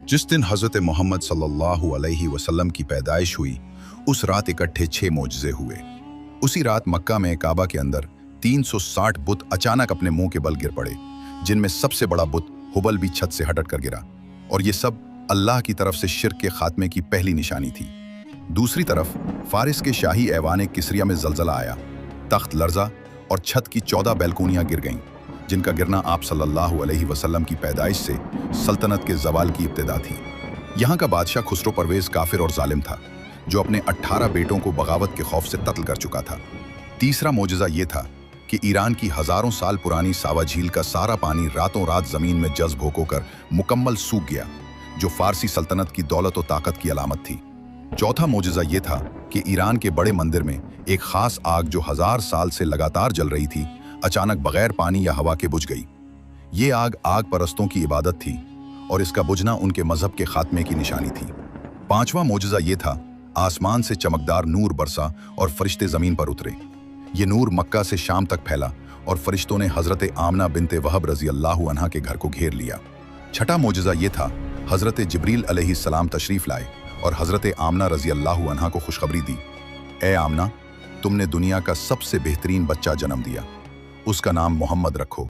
जिस दिन हज़रत मोहम्मद सल्लल्लाहु अलैहि वसल्लम की पैदाइश हुई, उस रात इकट्ठे 6 मोजज़े हुए। उसी रात मक्का में काबा के अंदर 360 बुत अचानक अपने मुंह के बल गिर पड़े, जिनमें सबसे बड़ा बुत हुबल भी छत से हटट कर गिरा। और ये सब अल्लाह की तरफ से शिर्क के खात्मे की पहली निशानी थी। दूसरी तरफ फारिस के शाही ऐवान किसरिया में जलजला आया, तख्त लर्जा और छत की 14 बैलकोनियां गिर गईं, जिनका गिरना आप सल्लल्लाहु अलैहि वसल्लम की पैदाइश से सल्तनत के जवाल की इब्तिदा थी। यहाँ का बादशाह खुसरो परवेज काफिर और जालिम था, जो अपने 18 बेटों को बगावत के खौफ से कत्ल कर चुका था। तीसरा मोजज़ा ये था कि ईरान की हजारों साल पुरानी सावा झील का सारा पानी रातों रात जमीन में जज्ब होकर मुकम्मल सूख गया, जो फारसी सल्तनत की दौलत और ताकत की अलामत थी। चौथा मोजज़ा ये था कि ईरान के बड़े मंदिर में एक खास आग जो 1000 साल से लगातार जल रही थी, अचानक बगैर पानी या हवा के बुझ गई। ये आग परस्तों की इबादत थी और इसका बुझना उनके मजहब के खात्मे की निशानी थी। पांचवा मोजज़ा ये था, आसमान से चमकदार नूर बरसा और फरिश्ते जमीन पर उतरे। ये नूर मक्का से शाम तक फैला और फरिश्तों ने हजरत आमना बिनते वहब रजी अल्लाह अन्हा के घर को घेर लिया। छठा मोजज़ा ये था, हजरत जिब्रील अलैहिस्सलाम तशरीफ लाए और हजरत आमना रजी अल्लाह अन्हा को खुशखबरी दी, ए आमना, तुमने दुनिया का सबसे बेहतरीन बच्चा जन्म दिया, उसका नाम मोहम्मद रखो।